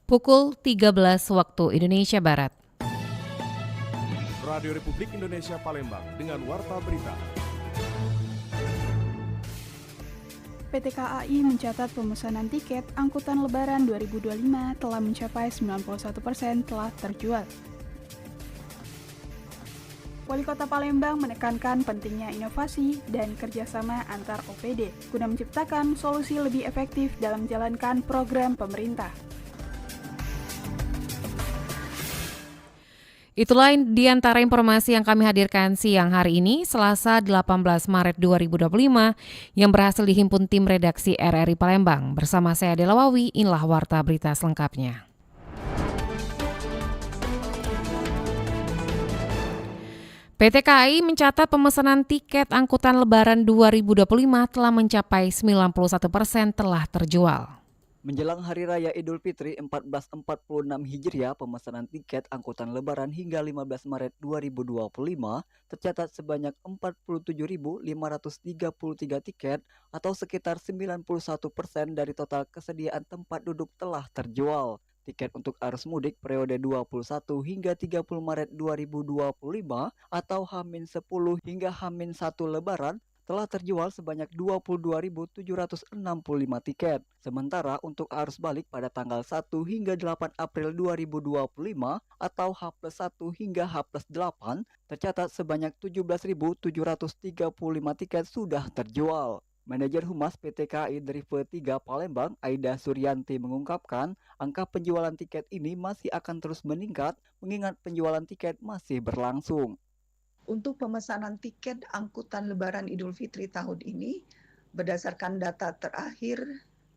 pukul 13 waktu Indonesia Barat. Radio Republik Indonesia Palembang dengan Warta Berita. PT KAI mencatat pemesanan tiket angkutan Lebaran 2025 telah mencapai 91% telah terjual. Wali Kota Palembang menekankan pentingnya inovasi dan kerjasama antar OPD guna menciptakan solusi lebih efektif dalam menjalankan program pemerintah. Itulah di antara informasi yang kami hadirkan siang hari ini, Selasa 18 Maret 2025, yang berhasil dihimpun tim redaksi RRI Palembang. Bersama saya Dela Wawi, inilah Warta Berita selengkapnya. PT KAI mencatat pemesanan tiket angkutan Lebaran 2025 telah mencapai 91% telah terjual. Menjelang Hari Raya Idul Fitri 1446 Hijriah, pemesanan tiket angkutan Lebaran hingga 15 Maret 2025 tercatat sebanyak 47.533 tiket atau sekitar 91% dari total kesediaan tempat duduk telah terjual. Tiket untuk arus mudik periode 21 hingga 30 Maret 2025 atau H-10 hingga H-1 Lebaran telah terjual sebanyak 22.765 tiket. Sementara untuk arus balik pada tanggal 1 hingga 8 April 2025 atau H+1 hingga H+8 tercatat sebanyak 17.735 tiket sudah terjual. Manajer Humas PT KAI Drive 3 Palembang, Aida Suryanti mengungkapkan, angka penjualan tiket ini masih akan terus meningkat mengingat penjualan tiket masih berlangsung. Untuk pemesanan tiket angkutan Lebaran Idul Fitri tahun ini, berdasarkan data terakhir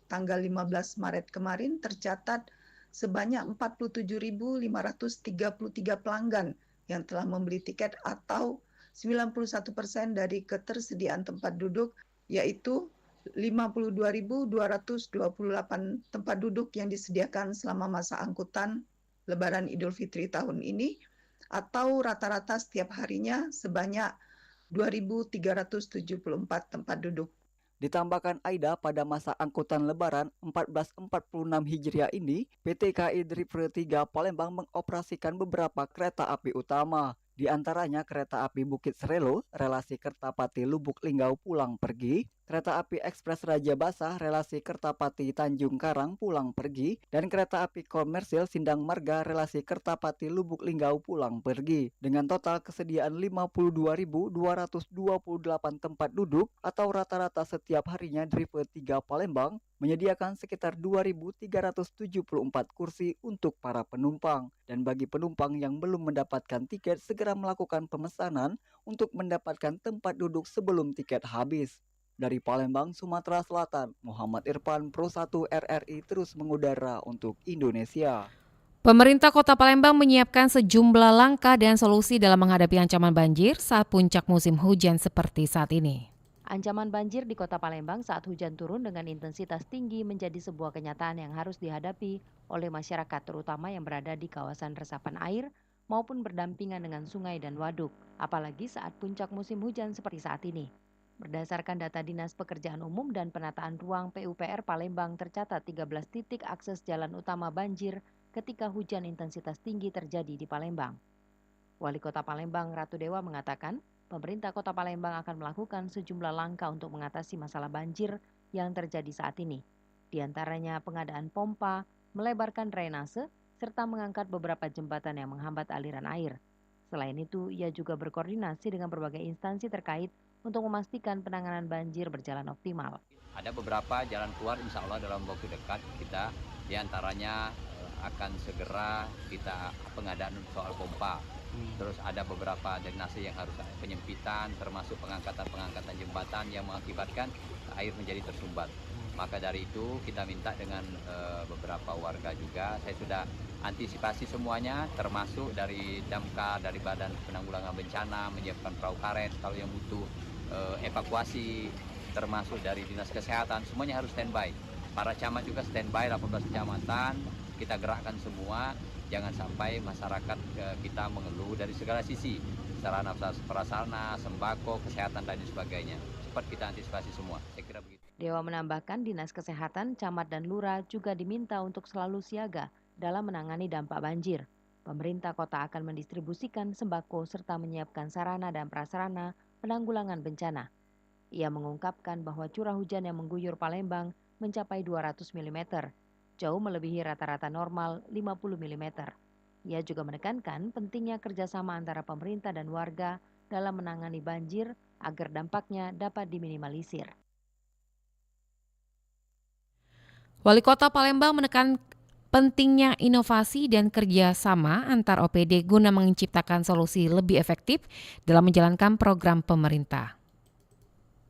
tanggal 15 Maret kemarin tercatat sebanyak 47.533 pelanggan yang telah membeli tiket atau 91% dari ketersediaan tempat duduk, yaitu 52.228 tempat duduk yang disediakan selama masa angkutan Lebaran Idul Fitri tahun ini, atau rata-rata setiap harinya sebanyak 2.374 tempat duduk. Ditambahkan Aida, pada masa angkutan Lebaran 1446 Hijriah ini, PT KAI Drive 3 Palembang mengoperasikan beberapa kereta api utama. Di antaranya kereta api Bukit Serelo, relasi Kertapati Lubuk Linggau pulang pergi, kereta api ekspres Raja Basah, relasi Kertapati Tanjung Karang pulang pergi, dan kereta api komersil Sindang Marga, relasi Kertapati Lubuk Linggau pulang pergi. Dengan total kesediaan 52.228 tempat duduk atau rata-rata setiap harinya Drive 3 Palembang menyediakan sekitar 2.374 kursi untuk para penumpang. Dan bagi penumpang yang belum mendapatkan tiket, segera melakukan pemesanan untuk mendapatkan tempat duduk sebelum tiket habis. Dari Palembang, Sumatera Selatan, Muhammad Irfan, Pro 1 RRI terus mengudara untuk Indonesia. Pemerintah Kota Palembang menyiapkan sejumlah langkah dan solusi dalam menghadapi ancaman banjir saat puncak musim hujan seperti saat ini. Ancaman banjir di Kota Palembang saat hujan turun dengan intensitas tinggi menjadi sebuah kenyataan yang harus dihadapi oleh masyarakat, terutama yang berada di kawasan resapan air maupun berdampingan dengan sungai dan waduk, apalagi saat puncak musim hujan seperti saat ini. Berdasarkan data Dinas Pekerjaan Umum dan Penataan Ruang PUPR Palembang, tercatat 13 titik akses jalan utama banjir ketika hujan intensitas tinggi terjadi di Palembang. Wali Kota Palembang Ratu Dewa mengatakan, pemerintah Kota Palembang akan melakukan sejumlah langkah untuk mengatasi masalah banjir yang terjadi saat ini. Di antaranya pengadaan pompa, melebarkan drainase, serta mengangkat beberapa jembatan yang menghambat aliran air. Selain itu, ia juga berkoordinasi dengan berbagai instansi terkait untuk memastikan penanganan banjir berjalan optimal. Ada beberapa jalan keluar insya Allah dalam waktu dekat kita, diantaranya akan segera kita pengadaan soal pompa. Terus ada beberapa drainase yang harus penyempitan, termasuk pengangkatan jembatan yang mengakibatkan air menjadi tersumbat. Maka dari itu kita minta dengan beberapa warga juga, saya sudah antisipasi semuanya, termasuk dari Damkar, dari Badan Penanggulangan Bencana, menyiapkan perahu karet kalau yang butuh evakuasi, termasuk dari Dinas Kesehatan, semuanya harus standby. Para camat juga standby, 18 kecamatan, kita gerakkan semua. Jangan sampai masyarakat kita mengeluh dari segala sisi, sarana prasarana, sembako, kesehatan dan sebagainya. Cepat kita antisipasi semua. Saya kira begitu. Dewa menambahkan Dinas Kesehatan, Camat dan Lurah juga diminta untuk selalu siaga dalam menangani dampak banjir. Pemerintah kota akan mendistribusikan sembako serta menyiapkan sarana dan prasarana penanggulangan bencana. Ia mengungkapkan bahwa curah hujan yang mengguyur Palembang mencapai 200 mm, jauh melebihi rata-rata normal 50 mm. Ia juga menekankan pentingnya kerjasama antara pemerintah dan warga dalam menangani banjir agar dampaknya dapat diminimalisir. Wali Kota Palembang menekan pentingnya inovasi dan kerjasama antar OPD guna menciptakan solusi lebih efektif dalam menjalankan program pemerintah.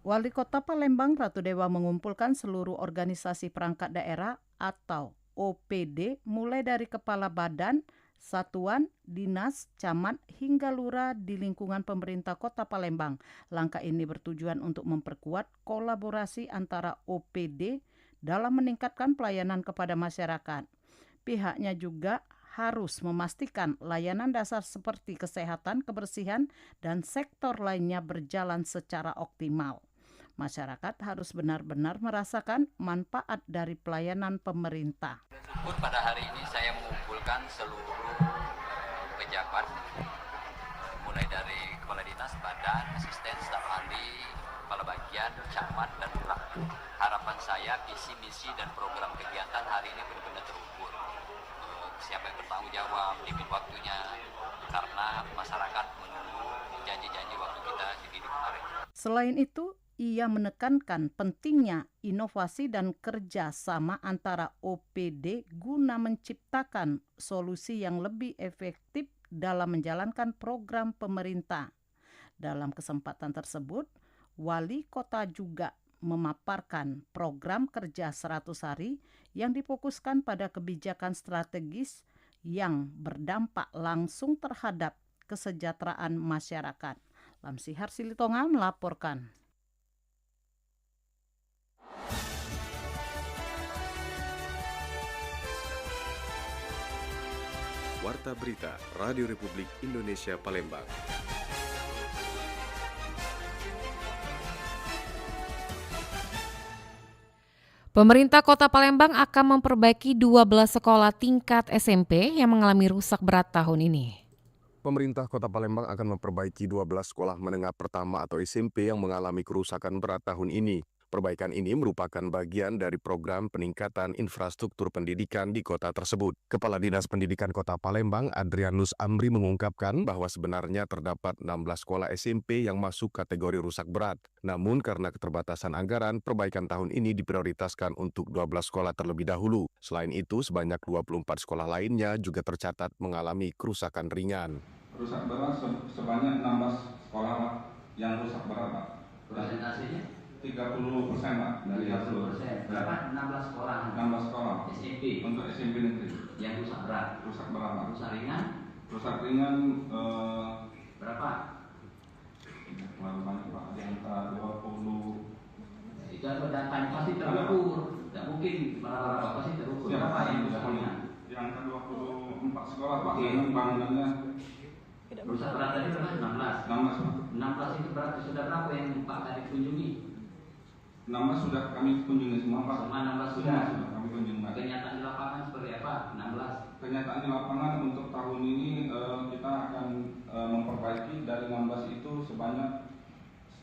Wali Kota Palembang Ratu Dewa mengumpulkan seluruh organisasi perangkat daerah atau OPD mulai dari kepala badan, satuan, dinas, camat, hingga lurah di lingkungan pemerintah Kota Palembang. Langkah ini bertujuan untuk memperkuat kolaborasi antara OPD dalam meningkatkan pelayanan kepada masyarakat. Pihaknya juga harus memastikan layanan dasar seperti kesehatan, kebersihan, dan sektor lainnya berjalan secara optimal. Masyarakat harus benar-benar merasakan manfaat dari pelayanan pemerintah. Pada hari ini saya mengumpulkan seluruh pejabat, mulai dari kepala dinas, badan, asisten, staf ahli, kepala bagian, camat, dan lurah. Harapan saya visi, misi, dan program kegiatan hari ini benar-benar terukur. Siapa yang bertanggung jawab, limit waktunya, karena masyarakat menunggu janji-janji waktu kita di kemarin. Selain itu, ia menekankan pentingnya inovasi dan kerjasama antara OPD guna menciptakan solusi yang lebih efektif dalam menjalankan program pemerintah. Dalam kesempatan tersebut, Wali Kota juga memaparkan program kerja 100 hari yang difokuskan pada kebijakan strategis yang berdampak langsung terhadap kesejahteraan masyarakat. Lamsihar Silitonga melaporkan. Warta Berita Radio Republik Indonesia Palembang. Pemerintah Kota Palembang akan memperbaiki 12 sekolah tingkat SMP yang mengalami rusak berat tahun ini. Pemerintah Kota Palembang akan memperbaiki 12 sekolah menengah pertama atau SMP yang mengalami kerusakan berat tahun ini. Perbaikan ini merupakan bagian dari program peningkatan infrastruktur pendidikan di kota tersebut. Kepala Dinas Pendidikan Kota Palembang, Adrianus Amri, mengungkapkan bahwa sebenarnya terdapat 16 sekolah SMP yang masuk kategori rusak berat. Namun karena keterbatasan anggaran, perbaikan tahun ini diprioritaskan untuk 12 sekolah terlebih dahulu. Selain itu, sebanyak 24 sekolah lainnya juga tercatat mengalami kerusakan ringan. Rusak berat sebanyak 16 sekolah, Pak, yang rusak berat, Pak. Persentasenya? 30%, Pak, dari hasil. Berapa? 16 sekolah. 16 sekolah SMP. Untuk SMP negeri. Yang rusak berat. Rusak berat, Pak. Rusak ringan? Rusak ringan Berapa? terlalu banyak, Pak. Ada yang 20. Itu ada datanya pasti terukur. Tidak mungkin berapa-berapa pasti terukur. Berapa yang rusak ringan? Yang 24 sekolah, Pak. Yang bangunannya Rusak berat tadi berapa? 16. 16, Pak. 16 itu berarti sudah berapa yang Pak tadi kunjungi? 16 sudah kami kunjungi semua, Pak. Semua 16 Semua sudah. sudah kami kunjungi, Pak. Kenyataan di lapangan seperti apa? 16. Kenyataan di lapangan untuk tahun ini kita akan memperbaiki dari 16 itu sebanyak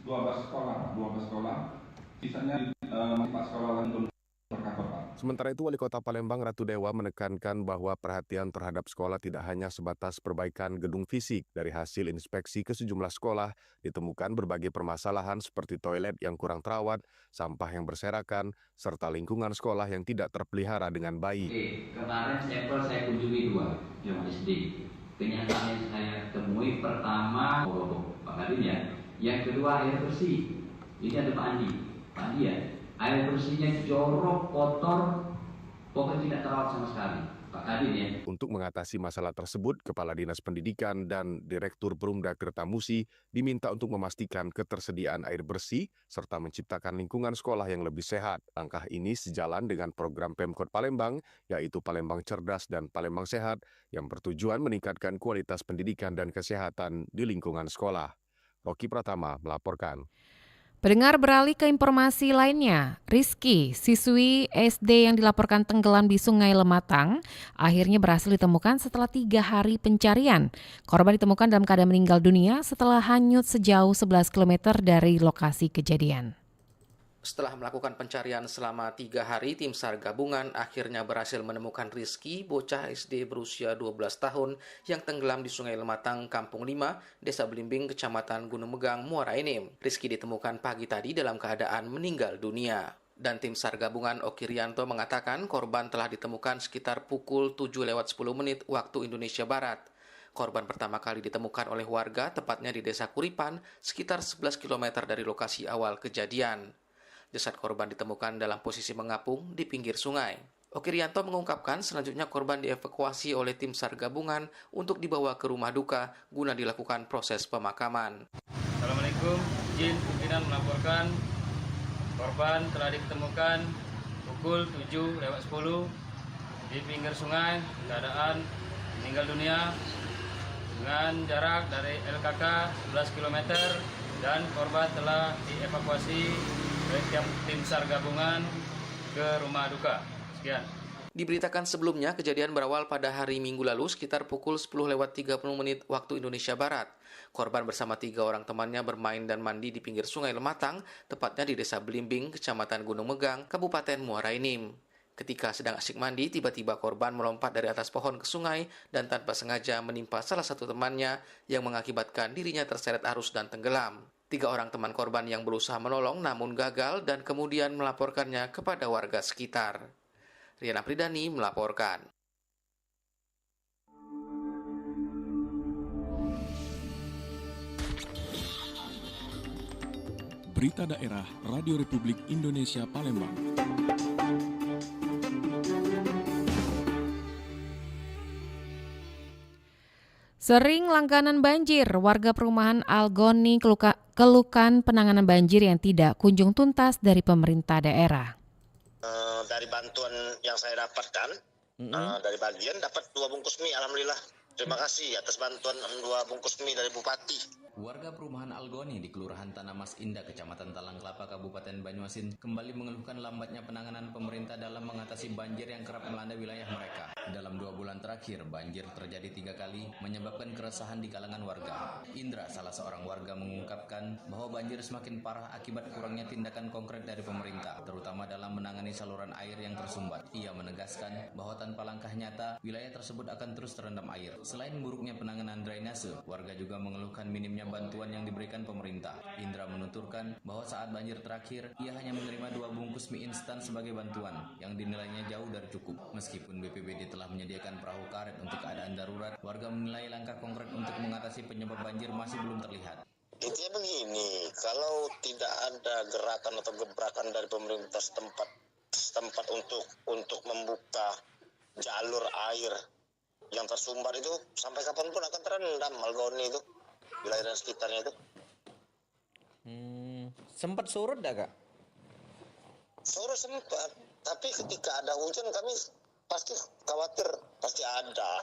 12 sekolah, Pak. 12 sekolah. Sisanya masih 4 sekolah lagi untuk tercover, Pak. Sementara itu, Wali Kota Palembang Ratu Dewa menekankan bahwa perhatian terhadap sekolah tidak hanya sebatas perbaikan gedung fisik. Dari hasil inspeksi ke sejumlah sekolah, ditemukan berbagai permasalahan seperti toilet yang kurang terawat, sampah yang berserakan, serta lingkungan sekolah yang tidak terpelihara dengan baik. Kemarin sampel saya kunjungi 2 yang SD. Kenyataan yang saya temui pertama, Pak Kadin ya. Yang kedua air bersih. Ini ada Pak Andi. Pak Andi ya. Air bersihnya jorok, kotor, pokoknya tidak terawat sama sekali. Pak Kadin ya. Untuk mengatasi masalah tersebut, Kepala Dinas Pendidikan dan Direktur Perumda Tirtamusi diminta untuk memastikan ketersediaan air bersih serta menciptakan lingkungan sekolah yang lebih sehat. Langkah ini sejalan dengan program Pemkot Palembang, yaitu Palembang Cerdas dan Palembang Sehat, yang bertujuan meningkatkan kualitas pendidikan dan kesehatan di lingkungan sekolah. Rocky Pratama melaporkan. Pendengar, beralih ke informasi lainnya. Rizky, siswi SD yang dilaporkan tenggelam di Sungai Lematang, akhirnya berhasil ditemukan setelah 3 hari pencarian. Korban ditemukan dalam keadaan meninggal dunia setelah hanyut sejauh 11 km dari lokasi kejadian. Setelah melakukan pencarian selama 3 hari, tim SAR gabungan akhirnya berhasil menemukan Rizky, bocah SD berusia 12 tahun yang tenggelam di Sungai Lematang, Kampung 5, Desa Belimbing, Kecamatan Gunung Megang, Muara Enim. Rizky ditemukan pagi tadi dalam keadaan meninggal dunia. Dan tim SAR gabungan Oki Rianto mengatakan korban telah ditemukan sekitar pukul 7:10 waktu Indonesia Barat. Korban pertama kali ditemukan oleh warga, tepatnya di Desa Kuripan, sekitar 11 km dari lokasi awal kejadian. Jasad korban ditemukan dalam posisi mengapung di pinggir sungai. Oki Rianto mengungkapkan selanjutnya korban dievakuasi oleh tim SAR gabungan untuk dibawa ke rumah duka guna dilakukan proses pemakaman. Assalamualaikum, izin pimpinan melaporkan korban telah ditemukan pukul 7:10 di pinggir sungai, keadaan meninggal dunia dengan jarak dari LKK 11 km dan korban telah dievakuasi oleh tim SAR gabungan ke rumah duka. Sekian. Diberitakan sebelumnya, kejadian berawal pada hari Minggu lalu sekitar pukul 10:30 waktu Indonesia Barat. Korban bersama 3 orang temannya bermain dan mandi di pinggir Sungai Lematang, tepatnya di Desa Belimbing, Kecamatan Gunung Megang, Kabupaten Muara Enim. Ketika sedang asyik mandi, tiba-tiba korban melompat dari atas pohon ke sungai dan tanpa sengaja menimpa salah satu temannya yang mengakibatkan dirinya terseret arus dan tenggelam. 3 orang teman korban yang berusaha menolong namun gagal dan kemudian melaporkannya kepada warga sekitar. Riana Pridani melaporkan. Berita Daerah Radio Republik Indonesia Palembang. Sering langganan banjir, warga perumahan Algoni keluhkan penanganan banjir yang tidak kunjung tuntas dari pemerintah daerah. Dari bantuan yang saya dapatkan, dari bagian dapat 2 bungkus mie, alhamdulillah. Terima kasih atas bantuan 2 bungkus mie dari Bupati. Warga perumahan Algoni di Kelurahan Tanah Mas Indah, Kecamatan Talang Kelapa, Kabupaten Banyuasin, kembali mengeluhkan lambatnya penanganan pemerintah dalam mengatasi banjir yang kerap melanda wilayah mereka. Dalam 2 bulan terakhir, banjir terjadi 3 kali, menyebabkan keresahan di kalangan warga. Indra, salah seorang warga, mengungkapkan bahwa banjir semakin parah akibat kurangnya tindakan konkret dari pemerintah, terutama dalam menangani saluran air yang tersumbat. Ia menegaskan bahwa tanpa langkah nyata, wilayah tersebut akan terus terendam air. Selain buruknya penanganan drainase, warga juga mengeluhkan minimnya bantuan yang diberikan pemerintah. Indra menuturkan bahwa saat banjir terakhir, ia hanya menerima 2 bungkus mie instan sebagai bantuan yang dinilainya jauh dari cukup. Meskipun BPBD telah menyediakan perahu karet untuk keadaan darurat, warga menilai langkah konkret untuk mengatasi penyebab banjir masih belum terlihat. Intinya begini, kalau tidak ada gerakan atau gebrakan dari pemerintah setempat untuk membuka jalur air yang tersumbat itu, sampai kapanpun akan terendam Algoni itu. Wilayah dan sekitarnya itu. Sempat surut dah, Kak? Surut sempat, tapi ketika ada hujan kami pasti khawatir, pasti ada.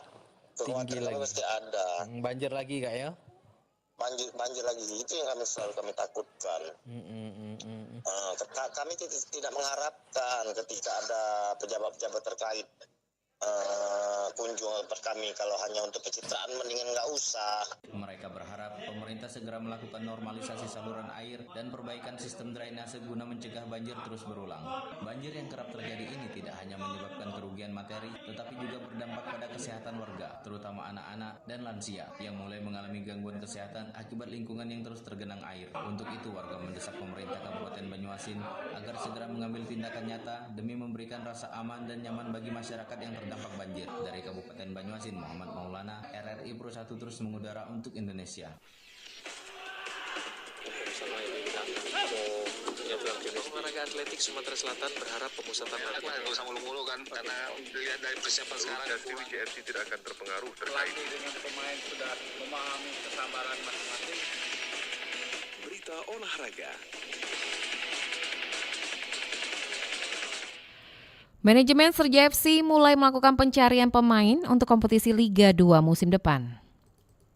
Kekhawatiran kami pasti ada. Banjir lagi, Kak, ya? Banjir lagi, itu yang kami takutkan. Kami tidak mengharapkan ketika ada pejabat-pejabat terkait kunjung ke kami. Kalau hanya untuk pencitraan mendingan nggak usah. Mereka berharap pemerintah segera melakukan normalisasi saluran air dan perbaikan sistem drainase guna mencegah banjir terus berulang. Banjir yang kerap terjadi ini tidak hanya menyebabkan kerugian materi, tetapi juga berdampak pada kesehatan warga, terutama anak-anak dan lansia yang mulai mengalami gangguan kesehatan akibat lingkungan yang terus tergenang air. Untuk itu, warga mendesak pemerintah Kabupaten Banyuasin agar segera mengambil tindakan nyata demi memberikan rasa aman dan nyaman bagi masyarakat yang terdampak banjir. Dari Kabupaten Banyuasin, Muhammad Maulana, RRI Pro 1 terus mengudara untuk Indonesia. Olahraga atletik Sumatera Selatan berharap pemusatan latihan Nggak usah mulu-mulu kan, karena dilihat dari persiapan sekarang. JFC tidak akan terpengaruh terkait Dengan pemain sudah memahami kesabaran masing-masing. Berita olahraga. Manajemen Serja FC mulai melakukan pencarian pemain untuk kompetisi Liga 2 musim depan.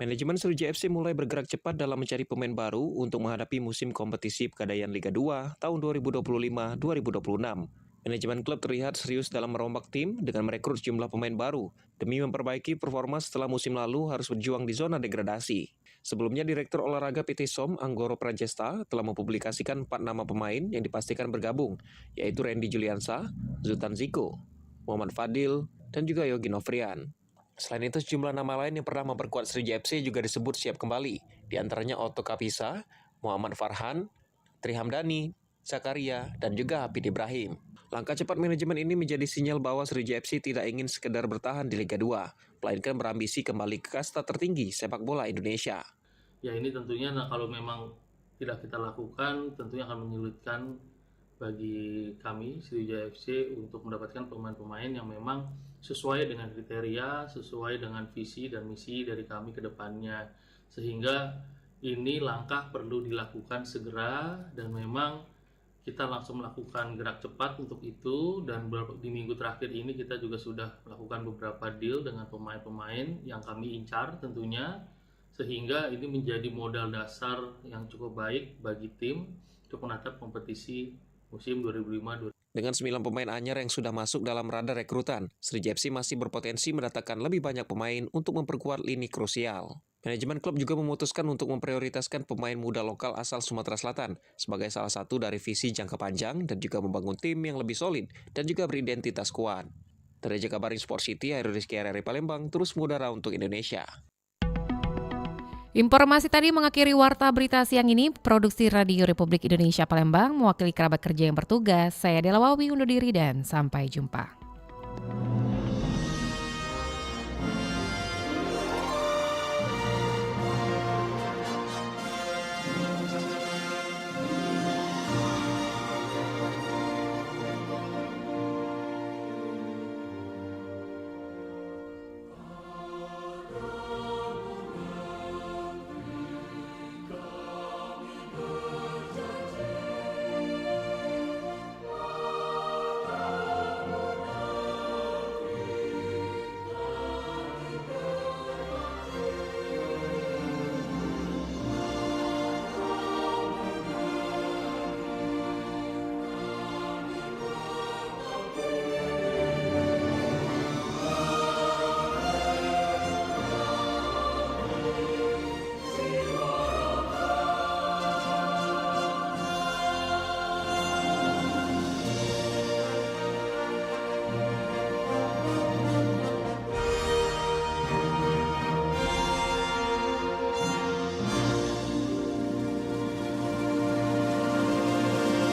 Manajemen Sriwijaya FC mulai bergerak cepat dalam mencari pemain baru untuk menghadapi musim kompetisi Pegadaian Liga 2 tahun 2025-2026. Manajemen klub terlihat serius dalam merombak tim dengan merekrut sejumlah pemain baru demi memperbaiki performa setelah musim lalu harus berjuang di zona degradasi. Sebelumnya, Direktur Olahraga PT SOM Anggoro Pranjesta telah mempublikasikan 4 nama pemain yang dipastikan bergabung, yaitu Randy Juliansa, Zultan Ziko, Muhammad Fadil, dan juga Yogi Novrian. Selain itu, sejumlah nama lain yang pernah memperkuat Sriwijaya FC juga disebut siap kembali, di antaranya Otto Kapisa, Muhammad Farhan, Tri Hamdani, Zakaria, dan juga Hafid Ibrahim. Langkah cepat manajemen ini menjadi sinyal bahwa Sriwijaya FC tidak ingin sekedar bertahan di Liga 2, melainkan berambisi kembali ke kasta tertinggi sepak bola Indonesia. Ya, ini tentunya kalau memang tidak kita lakukan, tentunya akan menyulitkan bagi kami Sriwijaya FC untuk mendapatkan pemain-pemain yang memang sesuai dengan kriteria, sesuai dengan visi dan misi dari kami ke depannya. Sehingga ini langkah perlu dilakukan segera dan memang kita langsung melakukan gerak cepat untuk itu, dan di minggu terakhir ini kita juga sudah melakukan beberapa deal dengan pemain-pemain yang kami incar tentunya, sehingga ini menjadi modal dasar yang cukup baik bagi tim untuk menatap kompetisi musim 2005-2006. Dengan 9 pemain anyar yang sudah masuk dalam radar rekrutan, Sriwijaya FC masih berpotensi mendatangkan lebih banyak pemain untuk memperkuat lini krusial. Manajemen klub juga memutuskan untuk memprioritaskan pemain muda lokal asal Sumatera Selatan sebagai salah satu dari visi jangka panjang dan juga membangun tim yang lebih solid dan juga beridentitas kuat. Dari Jakabaring Sport City, Hairul Rizky RRI Palembang terus mengudara untuk Indonesia. Informasi tadi mengakhiri Warta Berita siang ini. Produksi Radio Republik Indonesia Palembang mewakili kerabat kerja yang bertugas. Saya Dela Wawi undur diri dan sampai jumpa.